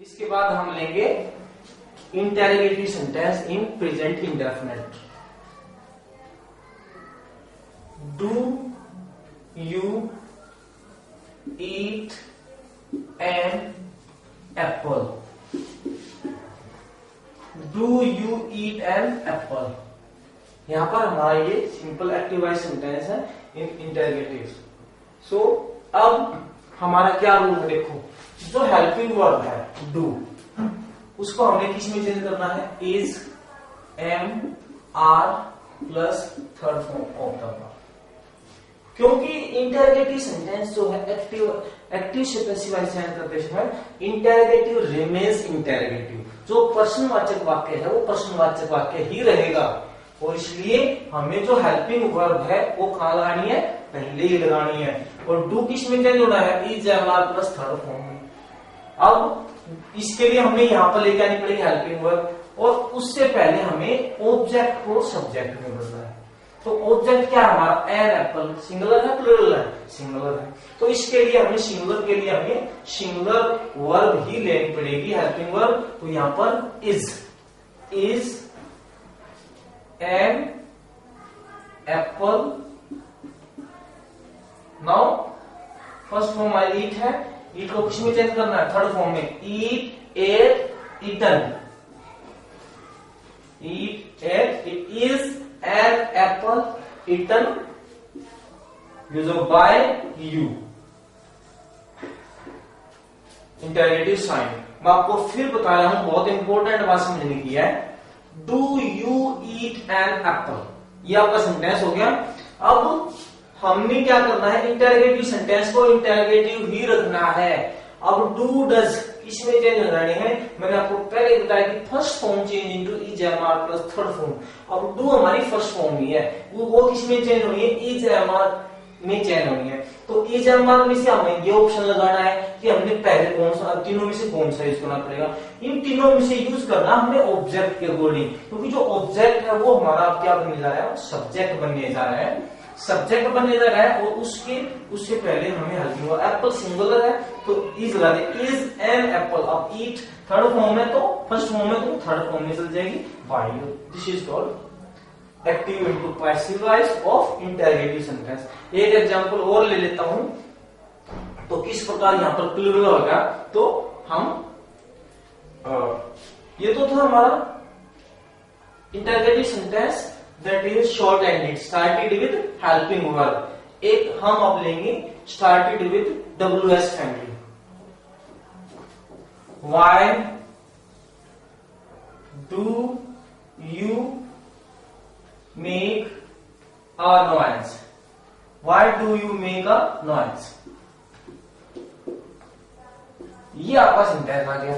इसके बाद हम लेंगे interrogative sentence in present indefinite. Do you eat an apple? Do you eat an apple? यहां पर हमारा ये सिंपल एक्टिव वॉइस सेंटेंस है इन इंटेरोगेटिव। सो अब हमारा क्या रूल है, देखो जो हेल्पिंग वर्ब है डू, उसको हमने किस में चेंज करना है, is, am, are plus third form of the verb. क्योंकि इंटेरोगेटिव सेंटेंस जो है एक्टिव स्पेसिफाई करते समय इंटेरोगेटिव रिमेन्स इंटेरोगेटिव, जो प्रश्नवाचक वाक्य है वो प्रश्नवाचक वाक्य ही रहेगा, और इसलिए हमें जो हेल्पिंग वर्ब है वो कहां लगानी है, पहले ही लगानी है। और डू किस में चेंज होना है, is, am, are plus third form में। अब इसके लिए हमें यहां पर लेके आनी पड़ेगी हेल्पिंग वर्ब, और उससे पहले हमें ऑब्जेक्ट को सब्जेक्ट में बदलना है। तो ऑब्जेक्ट क्या है हमारा, एन एप्पल, सिंगुलर है प्लूरल है, सिंगुलर है। तो इसके लिए हमें सिंगुलर के लिए हमें सिंगुलर वर्ब ही लेनी पड़ेगी, हेल्पिंग वर्ब। तो यहां पर is an apple. Now first form I eat है, ईट को किस में चेंज करना है, थर्ड फॉर्म में, eat, eight, eaten. Eat, ate, it is an apple eaten use by you. Interrogative sign मैं आपको फिर बता रहा हूं, बहुत इंपॉर्टेंट बात समझने की है। Do you eat an apple, ये आपका सेंटेंस हो गया। अब हमने क्या करना है, इंटेरोगेटिव सेंटेंस को इंटेरोगेटिव ही रखना है। अब डू डज इसमें चेंज हो जाने हैं, मैंने आपको पहले बताया कि first form change into is, am, are plus third form. अब डू हमारी फर्स्ट फॉर्म ही है, वो किसमें चेंज होनी है, इज, एम, आर में चेंज होनी है। तो इज, एम, आर में से हमें ये ऑप्शन लगाना है कि हमने पहले कौन सा, तीनों में से कौन सा यूज करना पड़ेगा। इन तीनों में से यूज करना हमने ऑब्जेक्ट के अकॉर्डिंग, क्योंकि जो ऑब्जेक्ट है वो हमारा क्या बनने जा रहा है, सब्जेक्ट बनने जा रहा है, सब्जेक्ट बनने जा रहा है। और उससे पहले हमें हेल्पिंग वर्ब, एप्पल सिंगुलर है तो इज लगा दे, इज एन एप्पल। अब ईट थर्ड फॉर्म है तो फर्स्ट फॉर्म है तो थर्ड फॉर्म में चल जाएगी by you. This is called active into passive voice of interrogative sentence. एक एग्जांपल और ले लेता हूं, तो किस प्रकार यहां पर प्लूरल होगा। तो हम ये तो था हमारा interrogative sentence that is short ended, started with helping verb. एक हम अब लेंगे started with WS family. Why do you make a noise? Why do you make a noise? ये आपका सेंटेंस आ गया।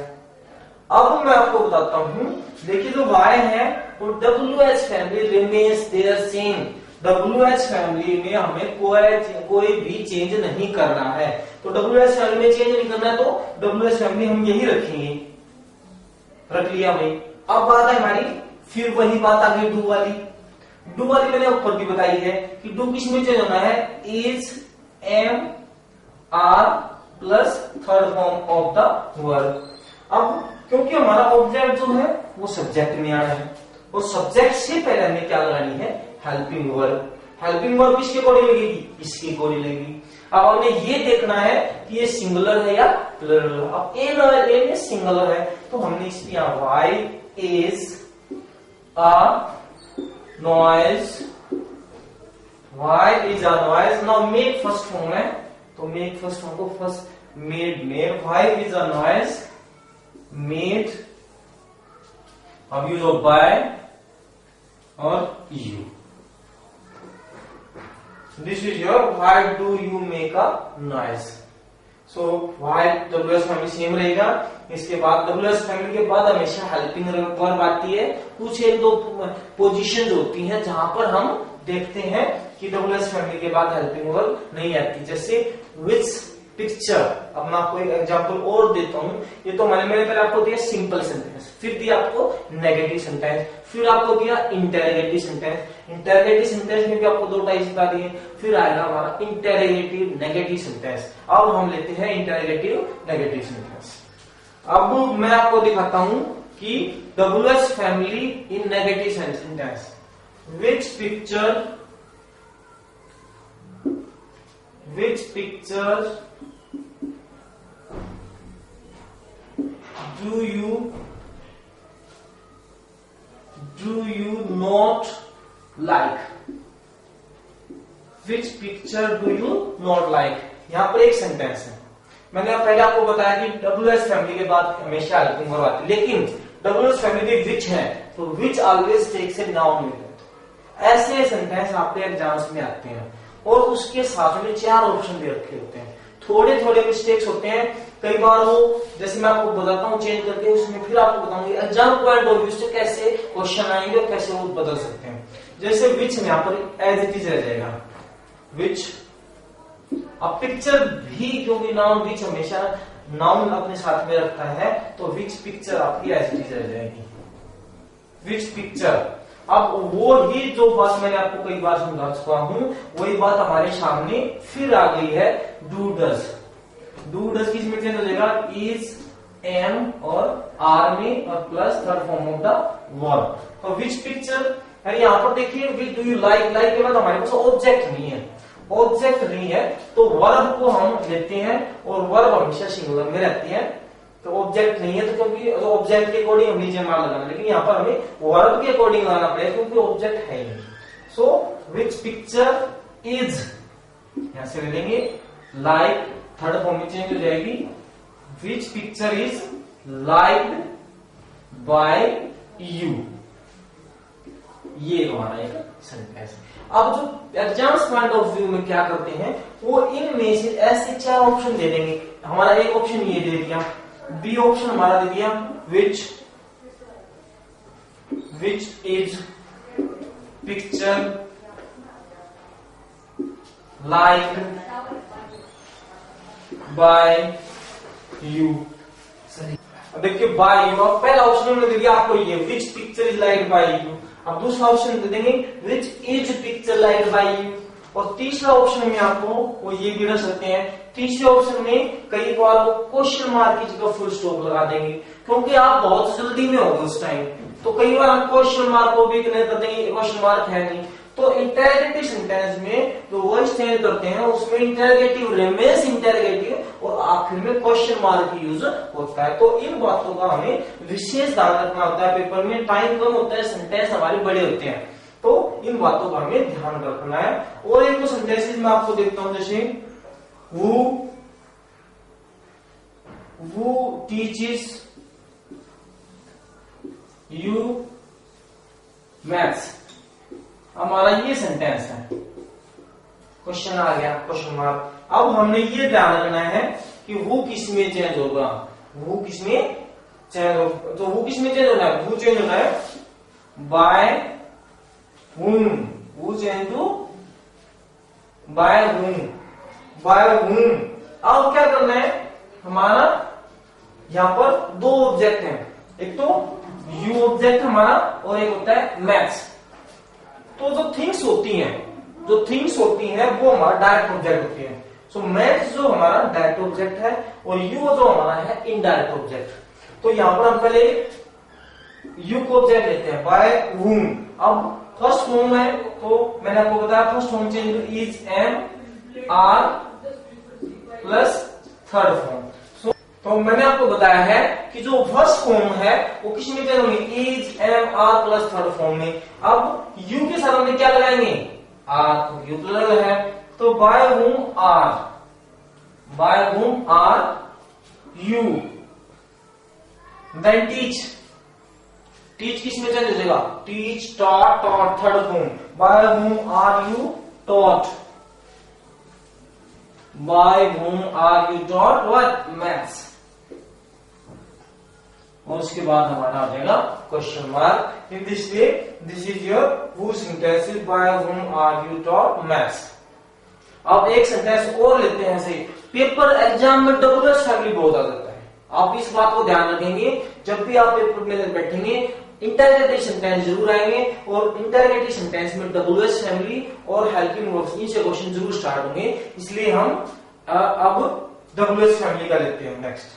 अब मैं आपको बताता हूं, देखिए जो वाई है वो WH family remains there same. WH family में हमें कोई भी चेंज नहीं करना है। तो WH फैमिली में चेंज नहीं करना है तो WH फैमिली हम यही रखेंगे, रख लिया भाई। अब बात है हमारी, फिर वही बात आ गई डू वाली। डू वाली मैंने ऊपर भी बताई है कि डू किस में चेंज होना है, is, am, are plus third form of the verb. अब क्योंकि हमारा ऑब्जेक्ट जो है वो सब्जेक्ट में आ रहा है, और सब्जेक्ट से पहले हमें क्या लगानी है, हेल्पिंग वर्ब। हेल्पिंग वर्ब किसके अकॉर्डिंग लगेगी, इसके अकॉर्डिंग लगेगी। अब हमें ये देखना है कि ये सिंगुलर है या प्लूरल। अब ए में सिंगुलर है तो हमने इसमें यहां why is a noise, why is a noise. Now make first form है तो मेक फर्स्ट फॉर्म को फर्स्ट मेड में, why is a noise made, अब यूज ऑफ बाय और you. This is your why do you make a noise. So why WS family same रहेगा। इसके बाद WS family के बाद हमेशा हेल्पिंग वर्ब आती है। कुछ एक दो पोजीशंस होती हैं जहां पर हम देखते हैं कि WS फैमिली के बाद हेल्पिंग वर्ब नहीं आती, जैसे विच पिक्चर। अब मैं आपको एक एग्जांपल और देता हूं। ये तो मैंने पहले आपको दिया सिंपल सेंटेंस, फिर दिया आपको नेगेटिव सेंटेंस, फिर आपको दिया इंटेरोगेटिव सेंटेंस। इंटेरोगेटिव सेंटेंस में भी आपको दो टाइप बता दिए, फिर आएगा हमारा इंटेरोगेटिव नेगेटिव सेंटेंस। अब हम लेते हैं इंटेरोगेटिव नेगेटिव सेंटेंस। अब मैं आपको दिखाता हूं कि WH family in negative sentence. Which picture do you not like? Which picture do you not like? यहां पर एक सेंटेंस है। मैंने पहले आपको बताया कि WH फैमिली के बाद हमेशा हेल्पिंग वर्ब आती है, लेकिन WH फैमिली विच है तो which always takes a noun में। ऐसे सेंटेंस आपके एग्जाम्स में आते हैं और उसके साथ में 4 ऑप्शन भी रखे होते हैं। थोड़े थोड़े मिस्टेक्स होते हैं, कई बार वो जैसे मैं आपको बताता हूँ चेंज करके, उसमें फिर आपको बताऊंगी एग्जाम पॉइंट ऑफ व्यू से कैसे क्वेश्चन आएंगे और कैसे वो बदल सकते हैं। जैसे विच में यहाँ पर एज इट इज रह जाएगा विच। अब पिक्चर भी, क्योंकि नाउन विच हमेशा नाउन अपने साथ में रखता है, तो विच पिक्चर आपकी एज इट इज रह जाएगी विच पिक्चर। अब वो ही जो बात मैंने आपको कई बार समझा चुका हूं, वही बात हमारे सामने फिर आ गई है। डू डज किस में चेंज हो जाएगा? इज, एम और आर में और plus third form of the verb. तो विच पिक्चर, यहां पर देखिए which do you like, like के बाद हमारे पास ऑब्जेक्ट नहीं है, ऑब्जेक्ट नहीं है तो वर्ब को हम लेते हैं और वर्ब हमेशा सिंगुलर में रहती है। तो ऑब्जेक्ट नहीं है तो क्योंकि ऑब्जेक्ट के अकॉर्डिंग हम नीचे मान लगाना, लेकिन यहाँ पर हमें वर्ब के अकॉर्डिंग लगाना पड़ेगा क्योंकि ऑब्जेक्ट है ही नहीं। सो विच पिक्चर इज, यहां से ले लेंगे लाइक, थर्ड फॉर्म में चेंज हो जाएगी which picture is liked by you. ये हमारा एक सेंटेंस। अब जो एग्जाम्स पॉइंट ऑफ व्यू में क्या करते हैं, वो इनमें से ऐसे 4 ऑप्शन दे देंगे। हमारा एक ऑप्शन ये दे दिया, बी ऑप्शन हमारा दे दिया which is picture liked by you. अब देखिए बाय यू, अब पहला ऑप्शन हमने दे दिया आपको ये which picture is liked by you. अब दूसरा ऑप्शन दे देंगे which is picture liked by you, और तीसरा ऑप्शन में आपको वो ये भी रख सकते हैं। तीसरे ऑप्शन में कई बार वो क्वेश्चन मार्क की जगह फुल स्टॉप लगा देंगे क्योंकि आप बहुत जल्दी में होगे उस टाइम, तो कई बार हम क्वेश्चन मार्क को भी क्लियर कर देंगे, क्वेश्चन मार्क है नहीं। तो इंटरोगेटिव सेंटेंस में जो वर्ड चेंज करते हैं उसमें इंटरोगेटिव रिमेन्स इंटरोगेटिव और आखिर में क्वेश्चन मार्क यूज होता है। तो इन बातों का हमें विशेष ध्यान रखना होता है। पेपर में टाइम कम होता है, सेंटेंस हमारे बड़े होते हैं, तो इन बातों का हमें ध्यान रखना है। और एक दो सेंटेंसेस मैं आपको देखता हूं, जैसे who teaches you maths, हमारा ये सेंटेंस है। क्वेश्चन आ गया क्वेश्चन मार्क। अब हमने ये ध्यान रखना है कि वो किस में चेंज होगा, वो किस में चेंज होगा, तो वो किस में चेंज होना है, वो चेंज होना है बाय whom, वो change to by whom, by whom। अब क्या करना है, हमारा यहां पर 2 ऑब्जेक्ट हैं, एक तो यू ऑब्जेक्ट हमारा और एक होता है मैथ्स। तो जो थिंग्स होती हैं वो हमारा डायरेक्ट ऑब्जेक्ट होती है। सो मैथ्स जो हमारा डायरेक्ट ऑब्जेक्ट है और यू जो हमारा है इनडायरेक्ट ऑब्जेक्ट। तो यहां पर हम पहले यू को ऑब्जेक्ट लेते हैं बाय whom। अब फर्स्ट फॉर्म है तो मैंने आपको बताया first form change to is, am, are plus third form. तो मैंने आपको बताया है कि जो फर्स्ट फॉर्म है वो किस में चेंज होंगे, is, am, are plus third form में। अब यू के साथ हमने क्या लगाएंगे, आर, यू प्लस है तो by whom are you. Then teach किस में चेंज हो जाएगा, teach, taught, third form by whom are you taught, by whom are you taught what, maths। और उसके बाद हमारा आ जाएगा question mark. In this way this is your who sentence is by whom are you taught maths। अब एक sentence और लेते हैं ऐसे, पेपर एग्जाम में WH फैमिली बहुत आ जाता है। आप इस बात को ध्यान रखेंगे, जब भी आप पेपर में बैठेंगे इंटरोगेटिव सेंटेंस जरूर आएंगे और इंटरोगेटिव सेंटेंस में WH फैमिली और हेल्पिंग वर्ब्स इनसे क्वेश्चन जरूर स्टार्ट होंगे, इसलिए हम अब WH फैमिली का लेते हैं नेक्स्ट।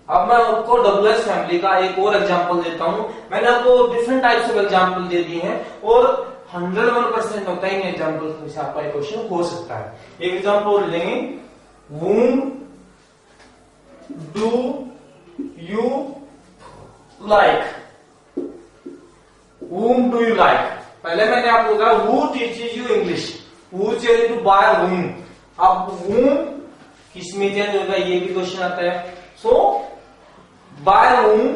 अब मैं आपको WH फैमिली का एक और एग्जांपल देता हूं। मैंने आपको डिफरेंट टाइप्स ऑफ एग्जांपल दे दिए हैं और 101% होता है इन एग्जांपल से आपका एक क्वेश्चन हो सकता है। एक एग्जांपल लेंगे, whom do you like? whom do you like? पहले मैंने आपको कहा who teaches you English, who change to by whom। अब whom किस में चेंज होगा ये भी क्वेश्चन आता है। So by whom,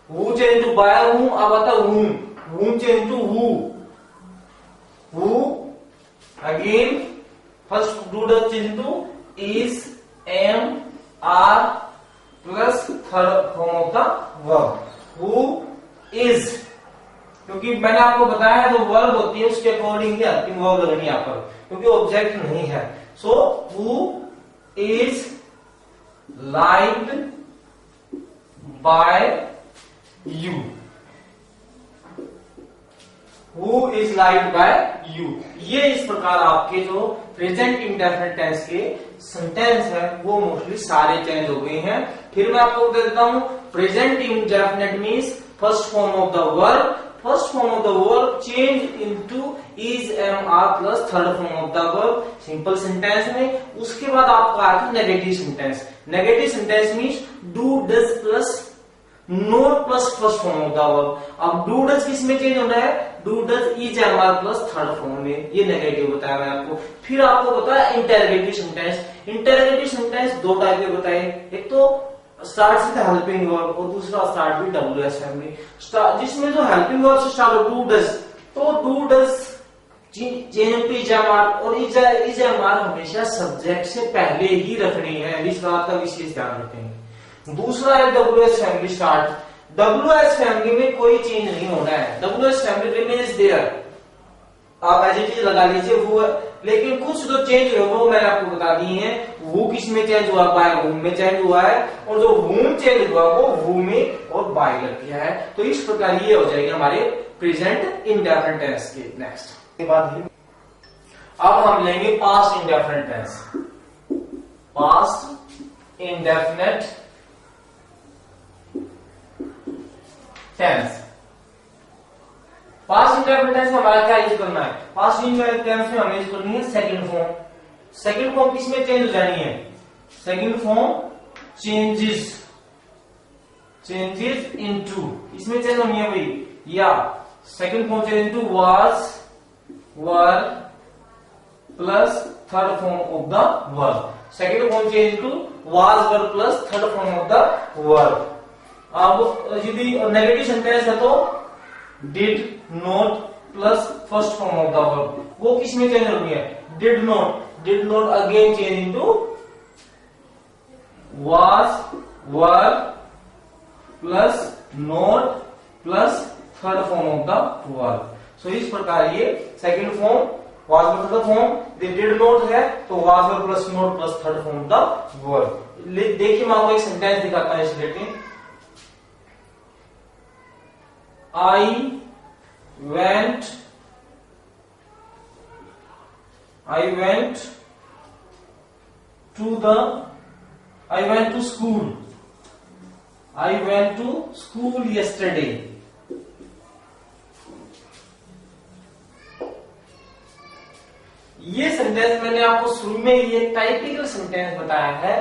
who change to by whom, अब आता whom change to who again first do the change to is, am, are plus third form of the verb who is। क्योंकि मैंने आपको बताया है जो वर्ब होती है उसके अकॉर्डिंग ही अंतिम वर्ब लगनी यहाँ पर, क्योंकि ऑब्जेक्ट नहीं है। सो who is liked by you, who is liked by you। ये इस प्रकार आपके जो प्रेजेंट इंडेफिनिट टेंस के सेंटेंस है वो मोस्टली सारे चेंज हो गए हैं। फिर मैं आपको बता देता हूं, present indefinite means first form of the verb, first form of the verb change into is, am, are plus third form of the verb simple sentence में। उसके बाद आपका आता है negative sentence. Negative sentence means do, does plus not plus first form of the verb. अब do does किस में change होना है? Do does is, am, are plus third form में। ये नेगेटिव बताया मैं आपको। फिर आपको बताया इंटरोगेटिव सेंटेंस। इंटरोगेटिव सेंटेंस दो टाइप के बताए, एक तो स्टार्ट विद हेल्पिंग वर्ब और दूसरा स्टार्ट विद WH फैमिली। जिसमें जो हेल्पिंग वर्ब से स्टार्ट हो डू डज, तो do does change to is, am, are, और इज, एम, आर हमेशा सब्जेक्ट से पहले ही रखनी है, इस बात का विशेष ध्यान रखेंगे। दूसरा है WH family start. WH family में कोई चेंज नहीं होना है, WH फैमिली रिमेन्स देयर, आप एज इट इज लगा लीजिए वो। लेकिन कुछ जो चेंज हुए वो मैंने आपको बता दिए हैं। वो किस में चेंज हुआ? बाय whom में चेंज हुआ है, और जो whom चेंज हुआ वो who में और बाय कर दिया है। तो इस प्रकार ये हो जाएगी हमारे प्रेजेंट इंडेफिनिट टेंस के। नेक्स्ट के बाद अब हम लेंगे past indefinite tense. Past indefinite tense, past indefinite tense में हमारा क्या यूज करना है? पास्ट इंडेफिनिट टेंस में हमें यूज करनी है सेकंड फॉर्म। सेकंड फॉर्म किस में चेंज हो जानी है? सेकंड फॉर्म चेंजेस इनटू, इसमें चेंज होनी है भाई, या second form change into was, were plus third form of the verb. Second form change into was, were plus third form of the verb. अब यदि नेगेटिव सेंटेंस है तो did not plus first form of the verb, वो किस में change होनी है? Did not again change into was, were plus not plus third form of the verb. So इस प्रकार ये second form was, were third form, did not है तो was, were plus not plus third form of the verb. देखिए मैं आपको एक sentence दिखाता हूं इस related. I went to school. I went to school yesterday. ये सेंटेंस मैंने आपको शुरू में ये टाइपिकल सेंटेंस बताया है।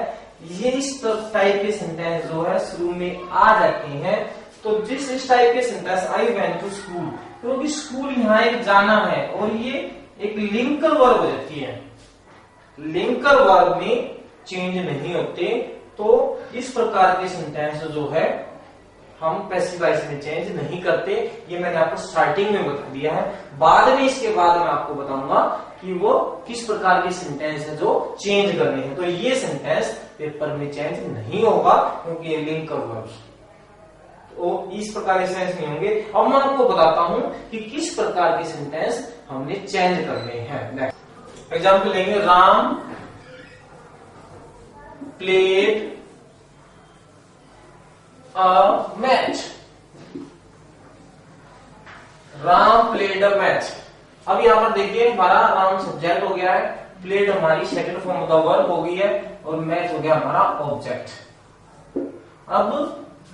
ये इस टाइप के सेंटेंस जो है शुरू में आ जाते हैं। तो इस टाइप के sentence I went to school, क्योंकि स्कूल यहाँ एक जाना है और ये एक लिंकर वर्ब हो जाती है। लिंकर वर्ब में चेंज नहीं होते, तो इस प्रकार के सेंटेंस जो है हम पैसिव वॉइस में चेंज नहीं करते। ये मैंने आपको स्टार्टिंग में बता दिया है। बाद में इसके बाद मैं आपको बताऊंगा कि वो किस प्रकार के सेंटेंस है जो चेंज करने हैं। तो ये सेंटेंस पेपर में चेंज नहीं होगा क्योंकि ये लिंकर वर्ब, तो इस प्रकार के सेंटेंस नहीं होंगे। अब मैं आपको बताता हूं कि किस प्रकार के सेंटेंस हमने चेंज करने हैं। नेक्स्ट एग्जांपल लेंगे, Ram played a match. Ram played a match. अब यहां पर देखिए हमारा राम सब्जेक्ट हो गया है, प्लेड हमारी second form of the verb हो गई है और मैच हो गया हमारा ऑब्जेक्ट। अब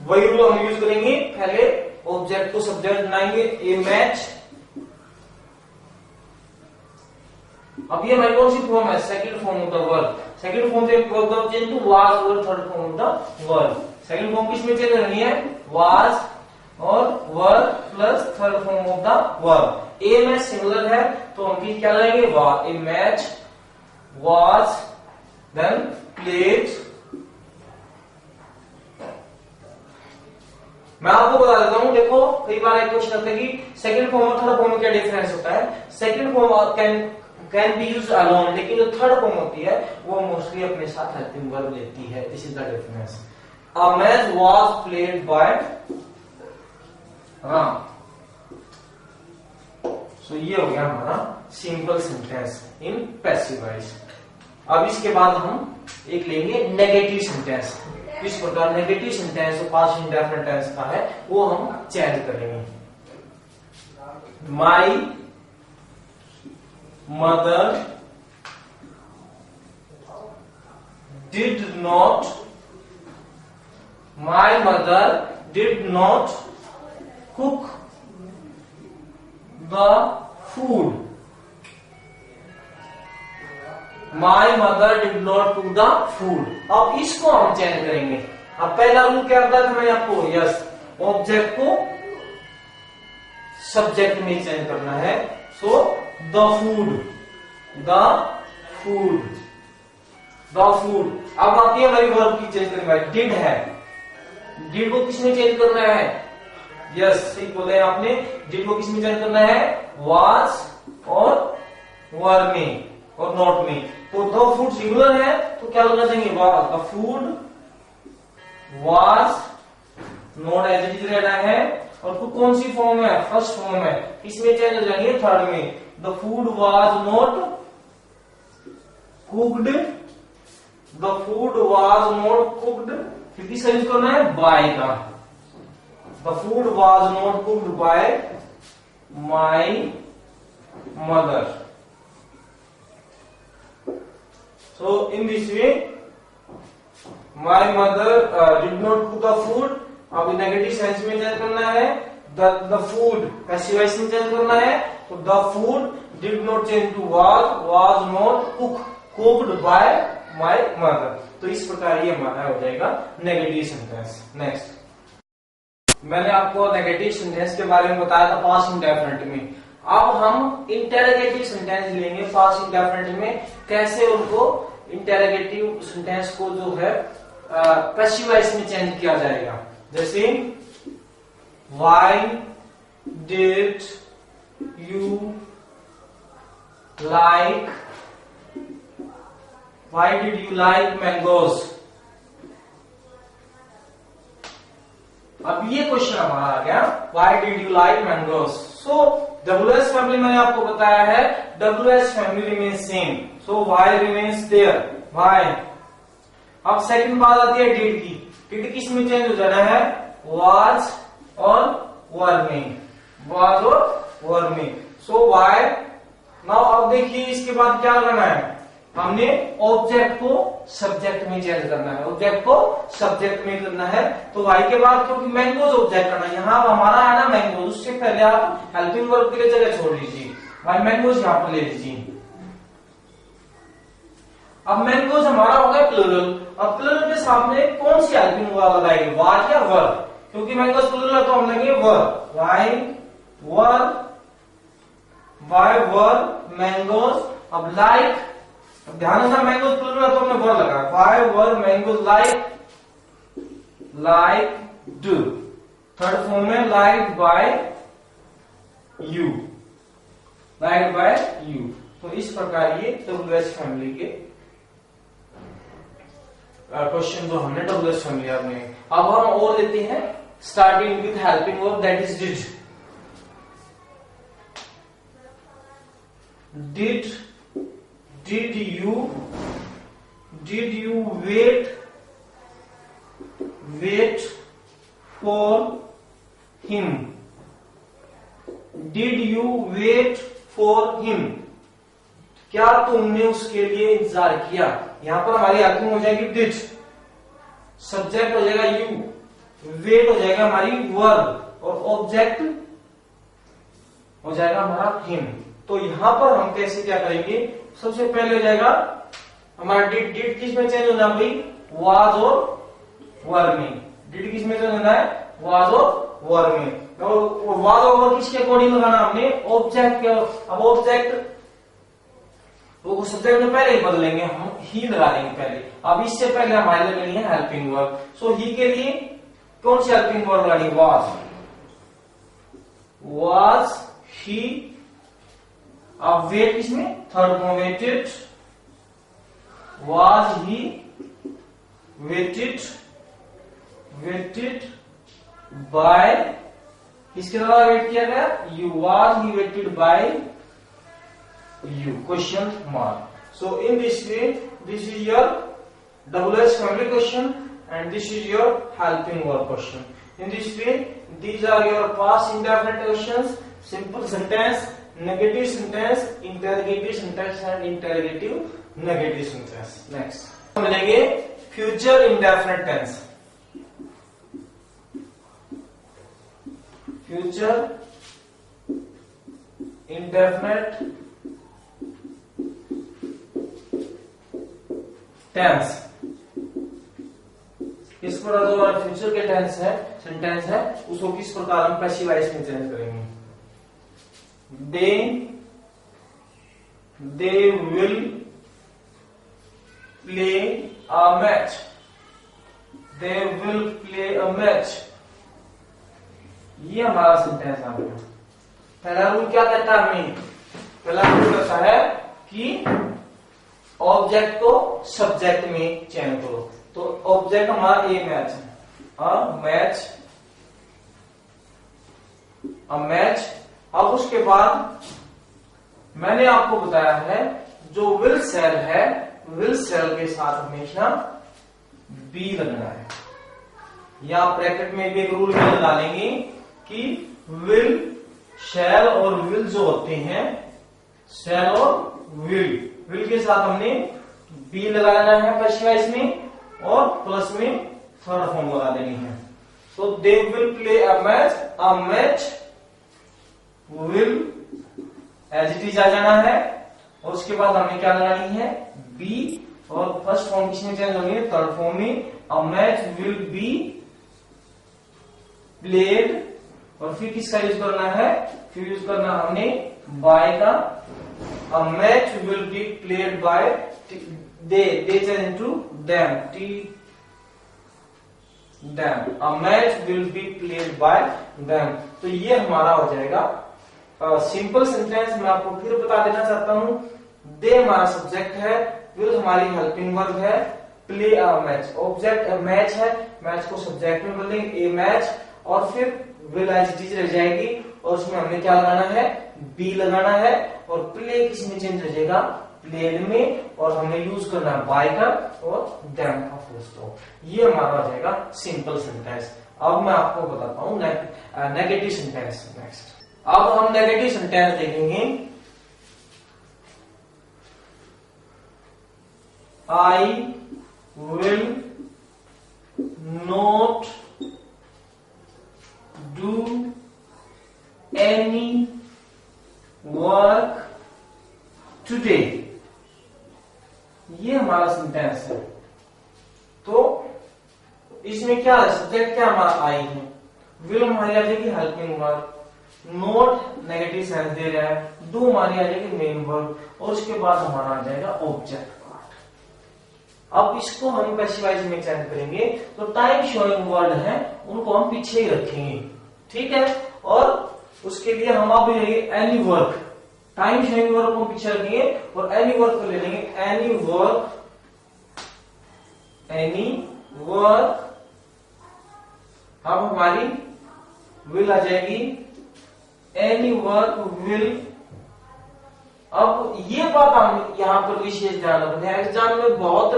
वही रूल हम यूज करेंगे, पहले ऑब्जेक्ट को सब्जेक्ट बनाएंगे, ए मैच। अब ये हमारी कौन सी फॉर्म है? Second form of the verb. Second form से वर्ब चेंज टू वाज और third form of the verb. Second form किस में चेंज करनी है? वाज और verb plus third form of the verb. A match singular है तो हम क्या लगाएंगे? Was. A match was then played. मैं आपको बता देता हूं, देखो कई बार एक क्वेश्चन आता है कि सेकंड फॉर्म और थर्ड फॉर्म में क्या डिफरेंस होता है। Second form can be use alone, लेकिन जो थर्ड फॉर्म होती है वो मोस्टली अपने साथ हेल्पिंग वर्ब लेती है। This is the difference. A match was played by Ram. So ये हो गया हमारा simple sentence in passive voice. अब इसके बाद हम एक लेंगे नेगेटिव सेंटेंस। इस प्रकार नेगेटिव सेंटेंस जो पास्ट इंडेफिनिट टेंस का है वो हम चेंज करेंगे। My mother did not, my mother did not cook the food. My mother did not cook the food. अब इसको हम चेंज करेंगे। अब पहला रूल क्या बताया था मैंने आपको? यस, ऑब्जेक्ट को सब्जेक्ट में चेंज करना है। So the food, the food, the food. अब आती है हमारी वर्ब की चेंज करनी है। डिड है, डिड को किसमें चेंज करना है? यस, सही बोले हैं आपने। डिड को किसमें चेंज करना है? वाज और वर में और नॉट में। तो द फूड सिंगुलर है तो क्या लगना चाहिए? Was. The food was not as it is रहना है। और तो कौन सी फॉर्म है? फर्स्ट फॉर्म है। इसमें चेंज हो जाएंगे थर्ड में। The food was not cooked, the food was not cooked. फिर किसका यूज करना है? बाय का। The food was not cooked by my mother. So in this way, my mother did not cook the food. अब negative sense में change करना है। the food passive voice में चेंज करना है। तो the food did not change to was not cooked by my mother। तो इस प्रकार ये हमारा हो जाएगा नेगेटिव सेंटेंस। नेक्स्ट, मैंने आपको नेगेटिव सेंटेंस के बारे में बताया था पास्ट इंडेफिनिट में। अब हम इंटेरोगेटिव सेंटेंस लेंगे पास्ट इंडेफिनिट में। कैसे उनको इंटेरोगेटिव सेंटेंस को जो है पैसिव वॉइस में चेंज किया जाएगा। जैसे why did you like, why did you like mangoes. अब ये क्वेश्चन हमारा आ गया, why did you like mangoes. So WS family मैंने आपको बताया है, WS family remains same. So why remains there, why. अब सेकंड बात आती है डिड की। डिड किस में चेंज हो जाना है? वाज और वर में, वाज और वर में। सो वाई। नाउ अब देखिए इसके बाद क्या करना है? हमने ऑब्जेक्ट को सब्जेक्ट में चेंज करना है। ऑब्जेक्ट को सब्जेक्ट में करना है तो वाई के बाद, क्योंकि मैंगोज ऑब्जेक्ट करना है, यहां हमारा है ना मैंगोज, उससे पहले आप हेल्पिंग वर्ब के लिए जगह छोड़ लीजिए। भाई मैंगोज यहां पर ले लीजिए। अब मैंगोज हमारा हो गया प्लूरल। अब प्लूरल के सामने कौन सी हेल्पिंग वर्ब लगाएंगे? वाज या वर? क्योंकि मैंगोज प्लूरल है तो हम लेंगे were. Why were, why were mangoes. अब लाइक, ध्यान रखना मैंगोज प्लूरल है तो हमने वर लगा। Why were mangoes like, like do. Third form में like by you, like by you. तो इस प्रकार ये WS फैमिली के क्वेश्चन जो हमने WS फैमिली में। अब हम और लेते हैं starting with helping verb, that is did. Did you wait for him? Did you wait for him? क्या तुमने उसके लिए इंतजार किया? यहां पर हमारी हेल्पिंग हो जाएगी डिड। सब्जेक्ट हो जाएगा यू, वेट हो जाएगा हमारी वर्ब और ऑब्जेक्ट हो जाएगा हमारा हिम। तो यहां पर हम कैसे क्या करेंगे, सबसे पहले हो जाएगा हमारा डिड। डिड किस में चेंज होना है भाई, वाज और वर में। डिड किस में चेंज होना है, वाज और वर में। और वाज और वर किसके अकॉर्डिंग लगाना हमने, ऑब्जेक्ट के। अब ऑब्जेक्ट वो सब्जेक्ट में पहले ही बदलेंगे, हम ही लगा देंगे पहले। अब इससे पहले हमारे लगनी है हेल्पिंग वर्ब। सो ही के लिए कौन सी हेल्पिंग वर्ब लगानी, वाज ही। अब वेट इसमें third form waited, was he waited, waited by, किसके द्वारा वेट किया गया, you, was he waited by you, question mark. So in this way, this is your WH family question and this is your helping verb question. In this way, these are your past indefinite questions, simple sentence, negative sentence, interrogative sentence and interrogative negative sentence. Next हम मिलेंगे future indefinite tense. Future indefinite tense. इस पर जो हमारा future के tense है, sentence है, उसको किस प्रकार हम पैसिव वॉइस में चेंज करेंगे। दे will play a match, they will play a match, ये हमारा सेंटेंस आ गया। पहला रूल क्या कहता है हमें, पहला रूल कहता है कि ऑब्जेक्ट को सब्जेक्ट में चेंज करो। तो ऑब्जेक्ट हमारा ए मैच है, मैच, मैच। अब उसके बाद मैंने आपको बताया है जो विल सेल है, विल सेल के साथ हमेशा बी लगना है। या ब्रैकेट में भी एक रूल भी लगा लेंगे कि विल, शैल और विल जो होते हैं, शैल और विल, विल के साथ हमने बी लगाना है पैसिव वॉइस में और प्लस में थर्ड फॉर्म लगा देनी है। तो they will play a match will as it is आ जाना है और उसके बाद हमें क्या लगानी है, बी, और फर्स्ट फॉर्म किसमें चेंज होनी है, थर्ड फॉर्म में। अ मैच विल बी प्लेड, और फिर किसका यूज करना है, फिर यूज करना हमने बाय का। A match will be played by they change into them, them. A match will be played by them. तो ये हमारा हो जाएगा सिंपल सेंटेंस। मैं आपको फिर बता देना चाहता हूं, दे हमारा सब्जेक्ट है, विल हमारी हेल्पिंग वर्ब है, play a match object, match है, मैच को सब्जेक्ट में बदलेंगे ए मैच, और फिर विल एज इट इज रह जाएगी और उसमें हमने क्या लगाना है, बी लगाना है, और प्ले किसमें चेंज हो जाएगा, प्लेड में, और हमें यूज करना है बाय का और देम का फुल स्टॉप। ये हमारा हो जाएगा सिंपल सेंटेंस। अब मैं आपको बताता हूं नेगेटिव सेंटेंस। नेक्स्ट अब हम नेगेटिव सेंटेंस देखेंगे। I will not do any work today, ये हमारा सेंटेंस है। तो इसमें क्या है, सब्जेक्ट क्या हमारा आई है, विल हमारी आ जाएगी helping verb, not negative sense दे रहा है, डू हमारी आ जाएगी मेन वर्ब, और उसके बाद हमारा आ जाएगा ऑब्जेक्ट पार्ट। अब इसको हम पैसिव वॉइस में चेंज करेंगे, तो टाइम शोइंग वर्ड है उनको हम पीछे ही रखेंगे, ठीक है। और उसके लिए हम अब any work, time showing work को पीछे रखेंगे और एनी वर्क को ले लेंगे, एनी वर्क, एनी वर्क। अब हमारी विल आ जाएगी, एनी वर्क विल। अब ये बात हम यहाँ पर विशेष ध्यान रखते हैं, एग्जाम में बहुत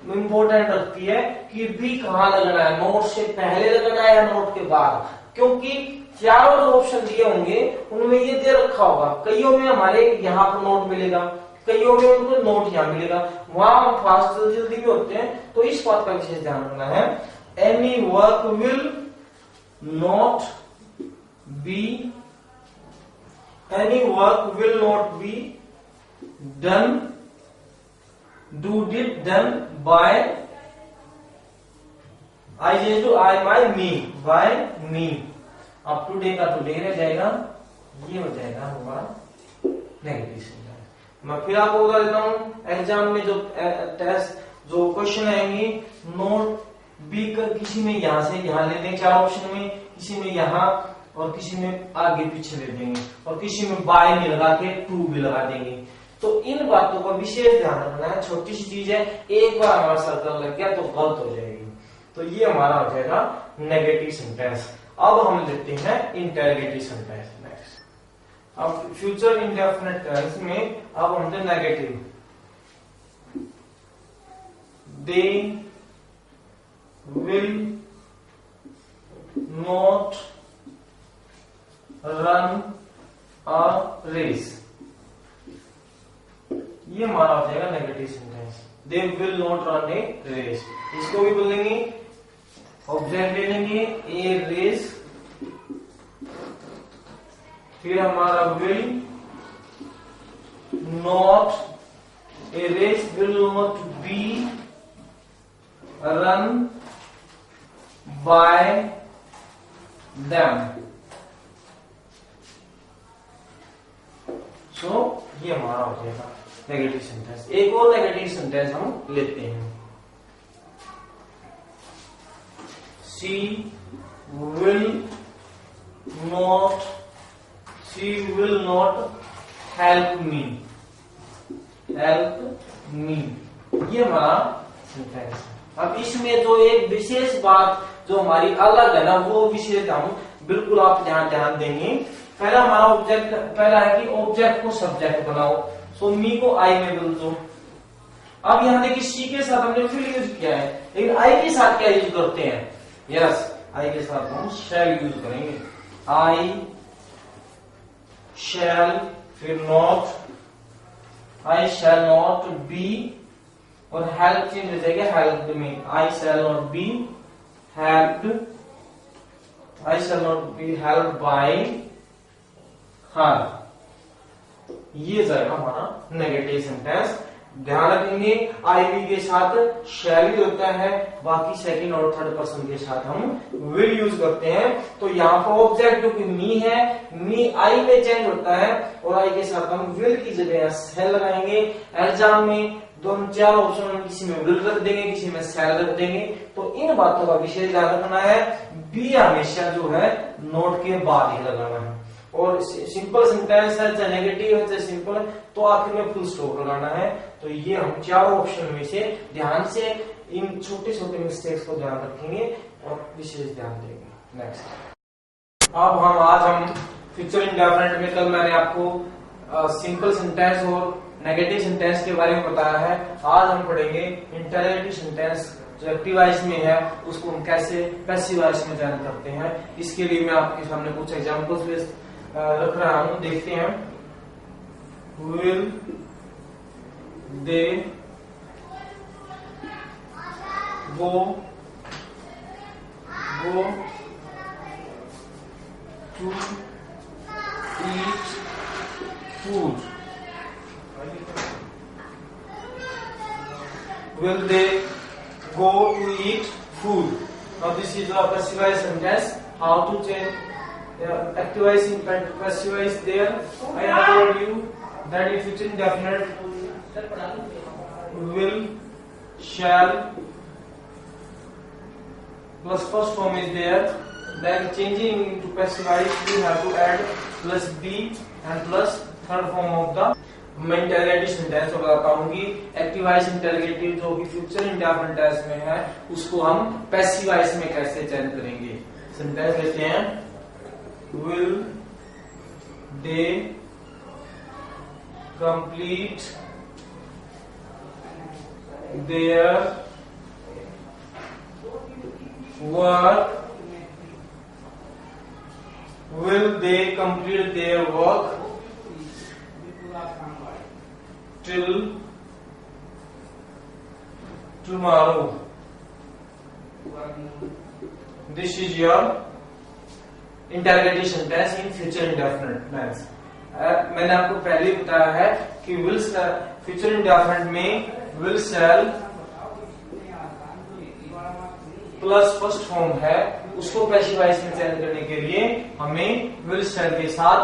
इंपॉर्टेंट रखती है कि बी कहाँ लगना है, नोट से पहले लगना है या नोट के बाद, क्योंकि चारों जो ऑप्शन दिए होंगे उनमें ये दे रखा होगा, कईयों में हमारे यहाँ पर नोट मिलेगा, कईयों में उनको नोट यहाँ मिलेगा, वहां हम फास्ट जल्दी भी होते हैं, तो इस बात का विशेष ध्यान रखना है। Any work will not be done done by me। अब टुडे का टुडे रह जाएगा, ये हो जाएगा हमारा नेगेटिव सेंटेंस। मैं फिर आपको बता देता हूँ, एग्जाम में जो टेस्ट जो क्वेश्चन आएंगे, नोट बी कर किसी में यहां से यहां ले देंगे 4 ऑप्शन में, किसी में यहां और किसी में आगे पीछे ले देंगे, और किसी में बाय भी लगा के टू भी लगा देंगे। तो इन बातों का विशेष ध्यान रखना है। छोटी सी चीज है, एक बार हमारा सर्कल लग गया तो गलत हो जाएगी। तो ये हमारा हो जाएगा नेगेटिव सेंटेंस। अब हम लेते हैं इंटरोगेटिव सेंटेंस नेक्स्ट। अब फ्यूचर इंडेफिनिट टेंस में अब हम negative, they will not run a race, ये हमारा हो जाएगा negative sentence. They will not run a race, इसको भी बोलेंगे, ऑब्जेक्ट ले लेंगे ए रेस, फिर हमारा will not, a race will not be run by them. So ये हमारा हो जाएगा नेगेटिव सेंटेंस। एक और नेगेटिव सेंटेंस हम लेते हैं, she will not help me, ये हमारा सेंटेंस है। अब इसमें जो एक विशेष बात जो हमारी अलग है ना, वो विशेष हम बिल्कुल आप ध्यान देंगे। पहला हमारा ऑब्जेक्ट, पहला है कि ऑब्जेक्ट को सब्जेक्ट बनाओ। सो मी को आई में बदल दो। अब यहां देखिए शी के साथ हमने फिर यूज किया है, लेकिन आई के साथ क्या यूज करते हैं? यस, आई के साथ हम शैल यूज करेंगे। आई शैल, फिर not, I shall not be, और हेल्प चेंज हो जाएगा हेल्प में, I shall not be helped, I shall not be help by her. ये जाएगा हमारा नेगेटिव सेंटेंस। ध्यान रखेंगे आई बी के साथ शैल यूज होता है, बाकी सेकंड और थर्ड पर्सन के साथ हम विल यूज करते हैं। तो यहाँ पर ऑब्जेक्ट जो कि मी है, मी आई में चेंज होता है, और आई के साथ हम विल की जगह शैल लगाएंगे। एग्जाम में 2-4 ऑप्शन में किसी में विल रख देंगे, किसी में शैल रख देंगे। तो इन बातों का विशेष ध्यान रखना है। बी हमेशा जो है नोट के बाद ही लगाना है, और सिंपल सेंटेंस है, चाहे नेगेटिव है चाहे सिंपल है, तो आखिर में फुल स्टॉप लगाना है। तो ये हम 4 ऑप्शन में से ध्यान से इन छोटे छोटे मिस्टेक्स को ध्यान रखेंगे और विशेष ध्यान देंगे। नेक्स्ट, अब आज हम फ्यूचर इंडेफिनिट में, कल मैंने आपको सिंपल सेंटेंस और नेगेटिव सेंटेंस के बारे में बताया है। आज हम पढ़ेंगे इंटरोगेटिव सेंटेंस जो एक्टिव वॉइस में है, उसको हम कैसे पैसिव वॉइस में चयन करते हैं। इसके लिए मैं आपके सामने कुछ एग्जाम्पल्स रख रहा हूं, देखते हैं। Will they go to eat food, will they go to eat food? Now this is a passive voice sentence. How to change active voice in passive voice there? I have told you that if it's indefinite, will, shall plus first form is there. Then changing into passive voice, we have to add plus be and plus third form of the। मैं interrogative sentence को बताता हूँ कि active voice interrogative जो कि future indefinite tense में है, उसको हम पैसिव वॉइस में कैसे चयन करेंगे। सेंटेंस लेते हैं, will they complete their work, will they complete their work till tomorrow. This is your interrogative sentence in future indefinite tense. मैंने आपको पहले ही बताया है कि will फ्यूचर इंडेफिनिट में will shall plus first form है, उसको पैसिव वॉइस में चेंज करने के लिए हमें will shall के साथ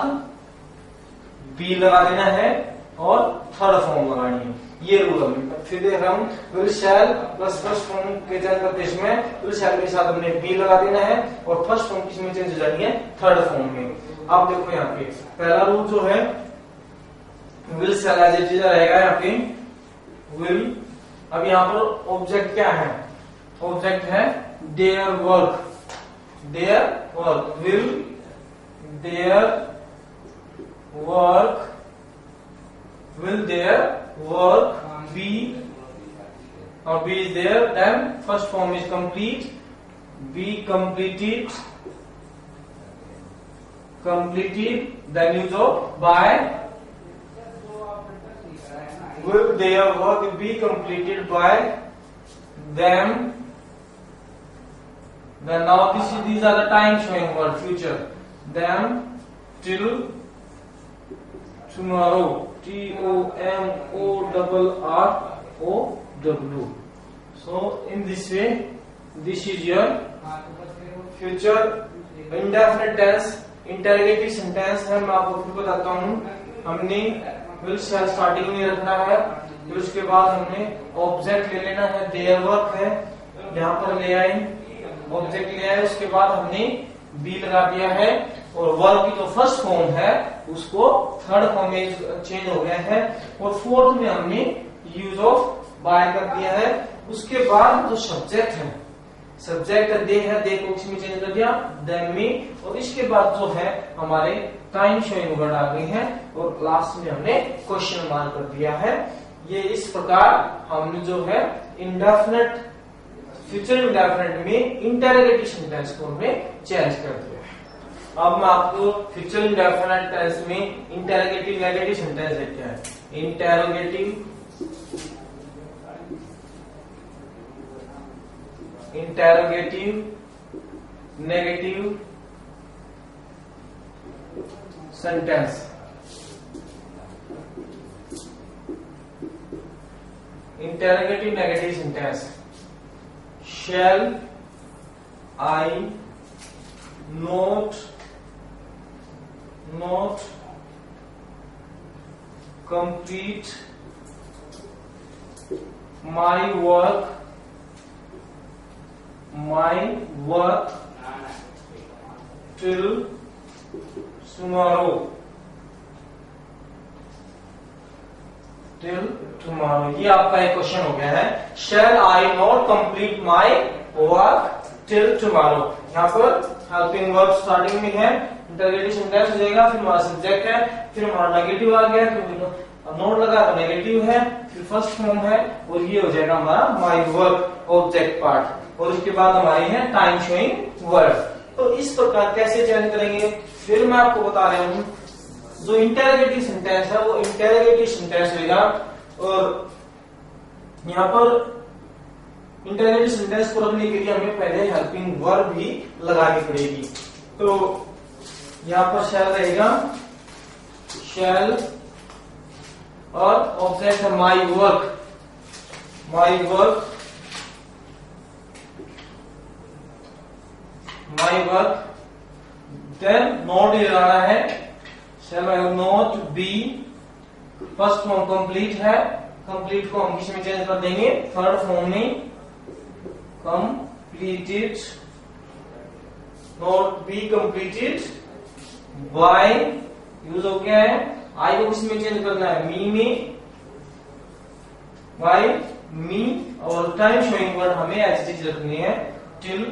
be लगा देना है और थर्ड फॉर्म लगानी है। ये रूल है। फिर देख रहा हूं will shall plus first form के चेंज करते इसमें will shall के साथ हमने be लगा देना है और फर्स्ट फॉर्म किसमें चेंज हो जानी है, थर्ड फॉर्म में। आप देखो यहाँ पे पहला रूल जो है will shall as it is रहेगा यहाँ पे will। अब यहाँ पर ऑब्जेक्ट क्या है, ऑब्जेक्ट है their work, their work, will their work, will their work be, or be is there, then first form is complete, be completed, completed, then use of by, will their work be completed by them. Then now these are the time showing word future. Them till tomorrow. TOMORROW. So in this way, this is your future indefinite tense interrogative sentence है। मैं आपको फिर बताता हूँ। हमने will shall starting में रखना है, फिर उसके बाद हमने ऑब्जेक्ट ले लेना है, their work है, यहाँ पर ले आए ऑब्जेक्ट ले आए, उसके बाद हमने बी लगा दिया है और वर्ब की जो फर्स्ट फॉर्म है उसको थर्ड फॉर्म में चेंज हो गया है और फोर्थ में हमने यूज ऑफ बाय कर दिया है। उसके बाद जो सब्जेक्ट है, सब्जेक्ट दे है, दे को इसमें चेंज कर दिया देम में, और इसके बाद जो है हमारे टाइम शोइंग वर्ड आ गई है और लास्ट में हमने क्वेश्चन मार्क कर दिया है। ये इस प्रकार हमने जो है इंडेफिनिट फ्यूचर इंडेफिनिट में इंटेरोगेटिव सेंटेंस को हमने चेंज कर दिया। अब मैं आपको फ्यूचर इंडेफिनिट टेंस में इंटेरोगेटिव नेगेटिव सेंटेंस देखते हैं। Interrogative negative sentence. Interrogative negative sentence. Shall I not complete my work till tomorrow? ये आपका एक क्वेश्चन हो गया है। Shall I not complete my work till tomorrow? यहाँ पर हेल्पिंग वर्ब स्टार्टिंग में है, इंटरोगेटिव सेंटेंस हो जाएगा, फिर हमारा सब्जेक्ट है, फिर हमारा नेगेटिव आ गया, फिर नोट लगा तो नेगेटिव है, फिर फर्स्ट फॉर्म है और ये हो जाएगा हमारा माई वर्क ऑब्जेक्ट पार्ट, और उसके बाद हमारी है टाइम शोइंग वर्ड। तो इस प्रकार कैसे चेंज करेंगे फिर मैं आपको बता रहा हूँ। जो इंटेरोगेटिव सेंटेंस है वो इंटेरोगेटिव सेंटेंस होगा और यहाँ पर इंटेरोगेटिव सेंटेंस को रखने के लिए हमें पहले हेल्पिंग वर्ब भी लगानी पड़ेगी। तो यहाँ पर शैल रहेगा, शैल और ऑब्जेक्ट है माई वर्क, देन नोट ये लगाना है, shall not be, first form complete है, कंप्लीट को हम किस में चेंज कर देंगे, थर्ड फॉर्म में, completed, not be completed by, use हो गया है, आई को किस में चेंज करना है, मी में, by me, और टाइम शोइंग वर्ड हमें ऐसी चीज रखनी है till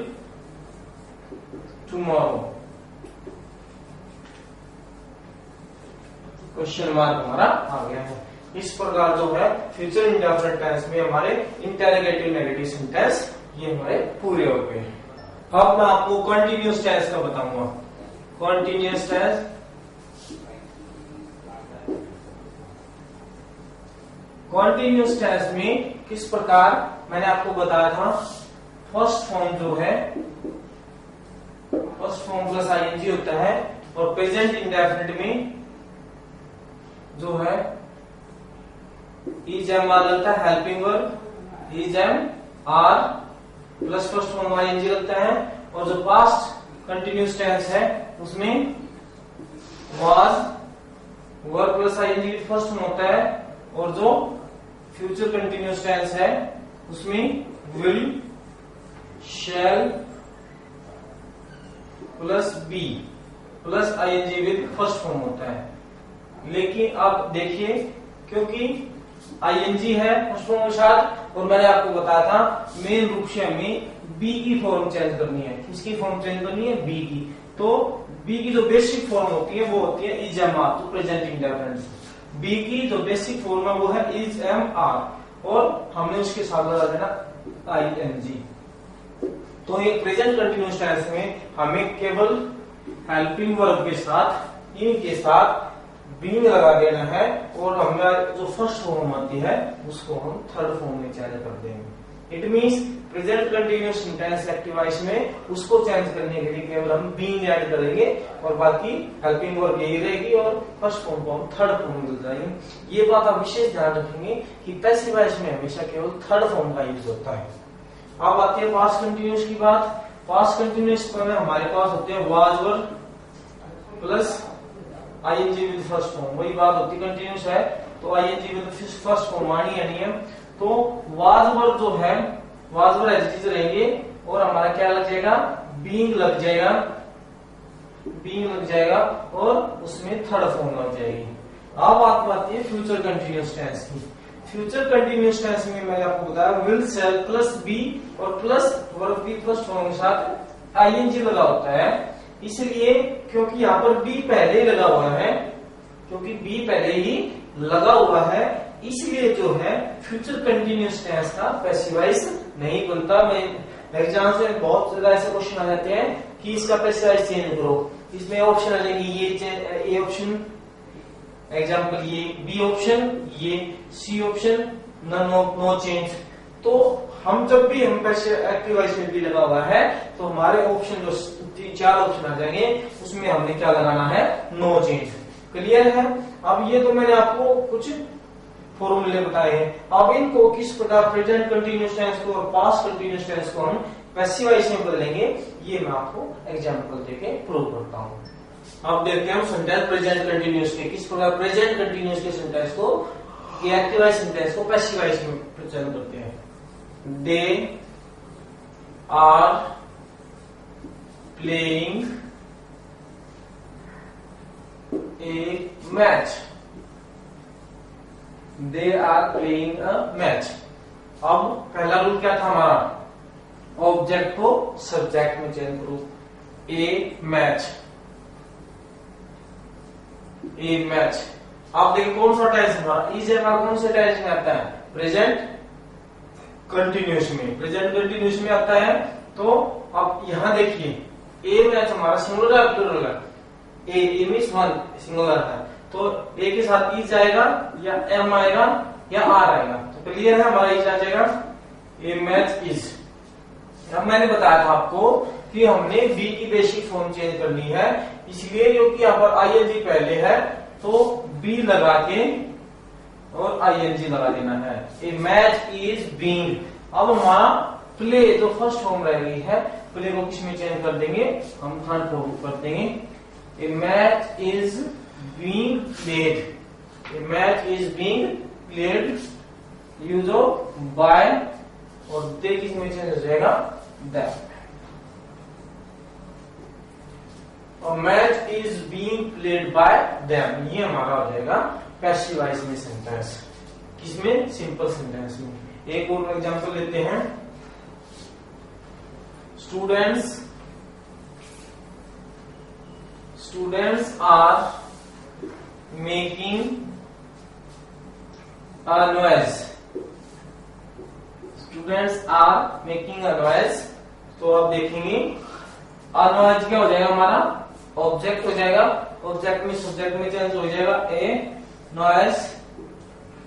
tomorrow। क्वेश्चन मार्क हमारा आ गया है। इस प्रकार जो है फ्यूचर इंडेफिनिट टेंस में हमारे इंटेरोगेटिव नेगेटिव सेंटेंस ये हमारे पूरे हो गए। अब मैं आपको कंटिन्यूअस टेंस का बताऊंगा। कंटिन्यूअस टेंस कॉन्टिन्यूअस टेंस में किस प्रकार मैंने आपको बताया था, फर्स्ट फॉर्म जो है फर्स्ट फॉर्म प्लस आईएनजी होता है, और प्रेजेंट इंडेफिनिट में जो है इज एम आर लगता है, helping verb is am are plus first form ING लगता है, और जो पास्ट कंटिन्यूअस टेंस है उसमें was verb plus ING first form होता है, और जो फ्यूचर कंटिन्यूअस टेंस है उसमें will shall plus be plus ING with first form होता है। लेकिन अब देखिए, क्योंकि आईएनजी है फर्स्ट फॉर्म के साथ, और मैंने आपको बताया था मेन रूप से हमें बी की फॉर्म चेंज करनी है। किसकी फॉर्म चेंज करनी है? बी की। तो बी की जो बेसिक फॉर्म होती है वो होती है इज एम आर, तो प्रेजेंट इंडेफिनिट। बी की जो बेसिक फॉर्म है वो है इज एम आर, और हमने उसके साथ लगा देना आईएनजी। तो ये प्रेजेंट कंटिन्यूअस टेंस में हमें केवल हेल्पिंग वर्ब के साथ इनके साथ बीइंग लगा देना है, और हमारा जो फर्स्ट फॉर्म आती है उसको हम थर्ड फॉर्म में चेंज कर देंगे। It means present continuous tense active voice में उसको चेंज करने के लिए केवल हम बीइंग ऐड करेंगे, और बाकी हेल्पिंग वर्ब यही रहेगी, और फर्स्ट फॉर्म को हम थर्ड फॉर्म में मिल जाएंगे। ये बात आप विशेष ध्यान रखेंगे कि पैसिव वॉइस में हमेशा केवल थर्ड फॉर्म का यूज होता है। अब आती है पास्ट कंटिन्यूअस की बात। पास्ट कंटिन्यूअस में हमारे पास होते हैं was verb plus ING with first form, वही बात होती है कंटिन्यूअस है तो आईएनजी विद फर्स्ट फॉर्म आनी है नियम। तो वाज वर्ब जो है was verb as it is रहेंगे, और हमारा क्या लग जाएगा? बीइंग लग जाएगा, बीइंग लग जाएगा, और उसमें थर्ड फॉर्म लग जाएगी। अब बात आती है फ्यूचर कंटिन्यूअस टेंस की। फ्यूचर कंटिन्यूअस टेंस में मैंने आपको बताया विल शैल प्लस बी और प्लस वर्ब की फर्स्ट फॉर्म के साथ आईएनजी लगा होता है। इसलिए क्योंकि यहाँ पर बी पहले ही लगा हुआ है, क्योंकि बी पहले ही लगा हुआ है, इसलिए जो है फ्यूचर कंटिन्यूअस टेंस का पैसिव वॉइस नहीं बनता। मैं एग्जाम से बहुत ज्यादा ऐसे क्वेश्चन आ जाते हैं कि इसका पैसिव वॉइस चेंज करो, इसमें ऑप्शन आ जाएंगे ये ऑप्शन, एग्जाम्पल ये बी ऑप्शन, ये सी ऑप्शन, नो चेंज। तो हम जब भी हम एक्टिव वॉइस में भी लगा हुआ है तो हमारे ऑप्शन जो 4 ऑप्शन आ जाएंगे उसमें हमने क्या लगाना है? No change. क्लियर है? अब ये तो मैंने आपको कुछ फॉर्मूले बताए हैं। अब इनको किस प्रकार प्रेजेंट कंटिन्यूअस टेंस को और पास्ट कंटिन्यूअस टेंस को हम पैसिव वॉइस में बदलेंगे, ये मैं आपको एग्जांपल देके प्रूव करता हूँ। अब देखते हैं हम सेंटेंस प्रेजेंट कंटिन्यूअस के किस प्रकार प्रेजेंट कंटिन्यूअस के सेंटेंस को एक्टिव वॉइस सेंटेंस को पैसिव वॉइस में प्रेजेंट करते हैं। They are playing a match, they are playing a match. अब पहला रूल क्या था हमारा? ऑब्जेक्ट को सब्जेक्ट में चेंज करो, ए मैच, ए मैच। आप देखिए कौन सा टेंस हमारा इज एम आर कौन से टेंस में आता है? प्रेजेंट कंटिन्यूअस में, प्रेजेंट कंटिन्यूअस में आता है। तो अब यहां देखिए ए मैच हमारा सिंगुलर है प्लूरल है? ए मींस वन सिंगुलर है, तो ए के साथ इज आएगा या एम आएगा या आर आएगा। तो क्लियर है हमारा इज आ जाएगा, ए मैच इज। अब मैंने बताया था आपको कि हमने बी की बेसिक फॉर्म चेंज करनी है, इसलिए क्योंकि यहाँ पर आईएनजी पहले है तो बी लगा के और आईएनजी लगा देना है। ए मैच इज बीइंग। अब हमारा प्ले जो फर्स्ट फॉर्म रह गई है, प्ले को किसमें चेंज कर देंगे? हम थर्ड फॉर्म कर देंगे। A match is being played, a match is being played use of by, और दे किसमें चेंज हो जाएगा? दैट। और match is being played by them, ये हमारा हो जाएगा पैसिव वॉइस में सेंटेंस। किसमें? सिंपल सेंटेंस में। एक और एग्जांपल लेते हैं। Students are making a noise, students are making a noise. तो आप देखेंगे अ नॉइज क्या हो जाएगा? हमारा ऑब्जेक्ट हो जाएगा, ऑब्जेक्ट में सब्जेक्ट में चेंज हो जाएगा, ए नॉइज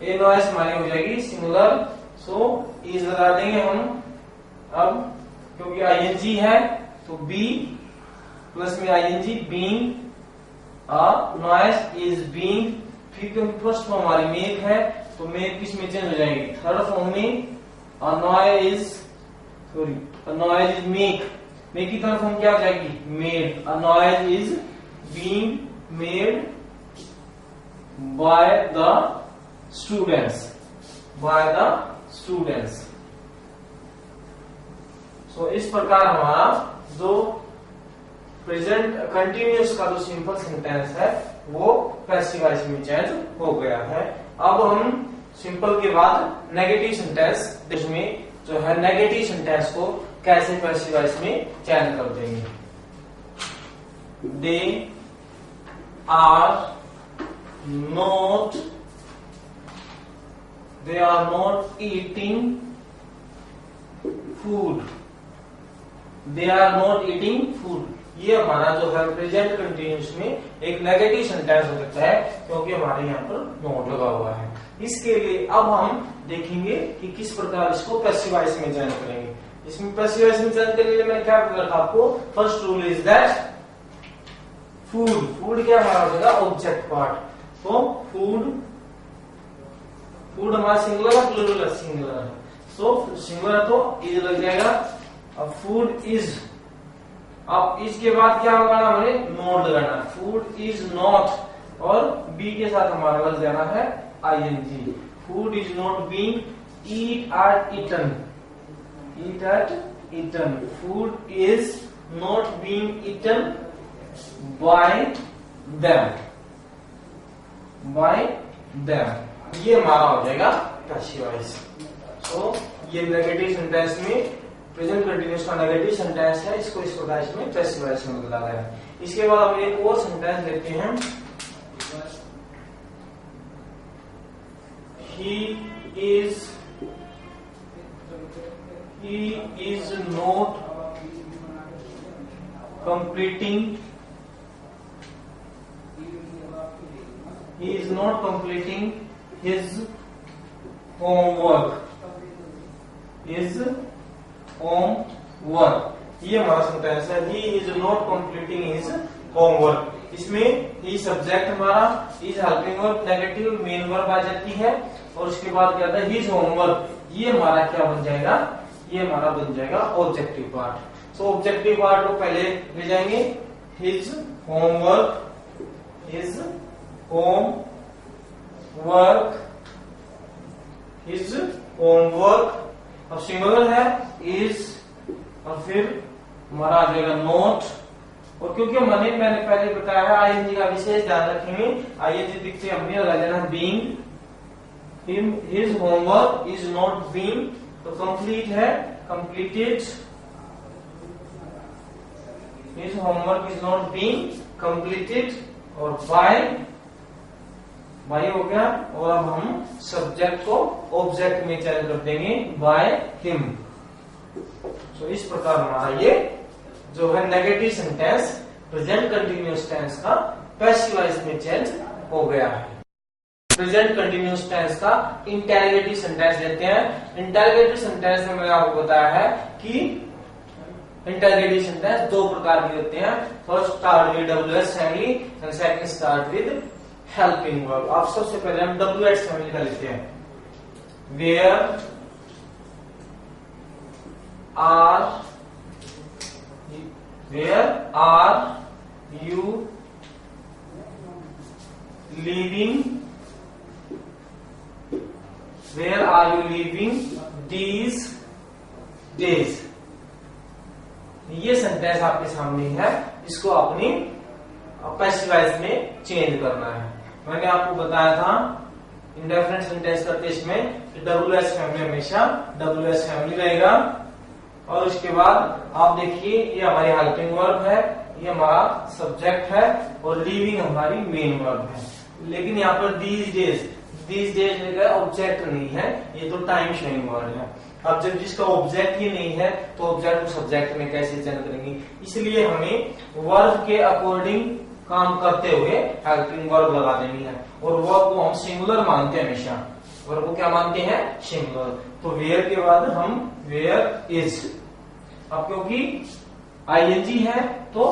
एनओएस हमारी हो जाएगी सिंगुलर, सो इज लगा देंगे हम। अब क्योंकि आईएनजी है तो बी प्लस में ING being noise is being. फिर क्योंकि फर्स्ट फॉर्म हमारी मेक है तो मेक किस में चेंज हो जाएगी, थर्ड फॉर्म में नॉइज इज मेक। मेक की थर्ड फॉर्म क्या हो जाएगी, made. Noise is being made by the students, so इस प्रकार हमारा जो प्रेजेंट कंटिन्यूअस का जो सिंपल सेंटेंस है वो पैसिव वॉइस में चेंज हो गया है। अब हम सिंपल के बाद नेगेटिव सेंटेंस, जिसमें जो है नेगेटिव सेंटेंस को कैसे पैसिव वॉइस में चेंज कर देंगे। They are not eating food, they are not eating food. ये हमारा जो है प्रेजेंट कंटिन्यूअस में एक नेगेटिव सेंटेंस हो सकता है क्योंकि हमारे यहाँ पर नॉट लगा हुआ है। इसके लिए अब हम देखेंगे कि किस प्रकार इसको पैसिव वॉइस में चेंज करेंगे। इसमें पैसिव वॉइस में चेंज करने के लिए मैंने क्या रखा आपको, first rule is that food क्या हमारा हो जाएगा ऑब्जेक्ट पार्ट। तो फूड हमारा सिंगुलर है प्लूरल है, सिंगुलर है, सो सिंगुलर है तो इज लग जाएगा। अब फूड इज, अब इसके बाद क्या होगा, हमें नॉट लगाना है, फूड इज नॉट, और बी के साथ हमारा लग जाना है ING. Food is not being eat eight eaten, food is not being eaten by them, ये हमारा हो जाएगा पैसिव वॉइस। सो ये नेगेटिव सेंटेंस में प्रेजेंट कंटिन्यूअस का नेगेटिव सेंटेंस है, इसको इस प्रकार इसमें पैसिव वॉइस में बदला गया है। इसके बाद हम एक और सेंटेंस लेते हैं, he is not completing his homework, ये हमारा सेंटेंस है, he is not completing his homework। इसमें ही सब्जेक्ट हमारा, is helping verb negative, main verb आ जाती है, और उसके बाद क्या आता है हिज होमवर्क, ये हमारा क्या बन जाएगा, ये हमारा बन जाएगा ऑब्जेक्टिव पार्ट। सो ऑब्जेक्टिव पार्ट को पहले ले जाएंगे, हिज होमवर्क, अब सिंगुलर है इज, और फिर हमारा आ जाएगा नॉट, और क्योंकि मैंने पहले बताया है आईएनजी का विशेष ध्यान रखेंगे, आईएनजी दिखते हमने लगा देना being, his homework is not being, तो कंप्लीट है completed, his homework is not being completed, और बाय हो गया, और अब हम सब्जेक्ट को ऑब्जेक्ट में चेंज कर देंगे बाय हिम। तो इस प्रकार हमारा ये जो है negative sentence present continuous tense का पैसिव वॉइस में चेंज हो गया है। प्रेजेंट कंटिन्यूअस टेंस का इंटेरोगेटिव सेंटेंस लेते हैं। इंटेरोगेटिव सेंटेंस में मैंने आपको बताया है कि इंटेरोगेटिव सेंटेंस दो प्रकार के होते हैं, first start with WH family and second start with helping verb. आप सबसे पहले हम WH फैमिली का लेते हैं, where are you living, where are you living these days। ये सेंटेंस आपके सामने है, इसको अपनी पैसिव वॉइस में चेंज करना है। मैंने आपको बताया था इंडेफिनिट सेंटेंस का केस में WH फैमिली हमेशा WH फैमिली रहेगा, और उसके बाद आप देखिए ये हमारी हेल्पिंग वर्ब है, ये हमारा सब्जेक्ट है, और लिविंग हमारी मेन वर्ब है। लेकिन यहाँ पर दीज डेज ऑब्जेक्ट नहीं है, ये तो टाइम शोइंग वर्ड है। अब जब जिसका ऑब्जेक्ट ही नहीं है तो ऑब्जेक्ट को सब्जेक्ट में कैसे चेंज करेंगे, इसलिए हमें वर्ब के अकॉर्डिंग काम करते हुए हेल्पिंग वर्ब लगा देनी है, और वर्ब को हम सिंगुलर मानते हैं हमेशा। वर्ब को क्या मानते हैं, सिंगुलर। तो वेयर के बाद हम वेयर इज, अब क्योंकि आईएनजी है तो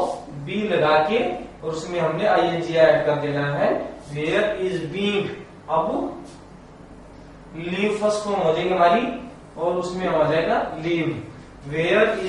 बी लगा के और उसमें हमने आईएनजी ऐड कर देना है, वेयर इज बीइंग। अब लीव फर्स्ट फॉर्म हो जाएगी हमारी और उसमें हो जाएगा लीव, वेयर इज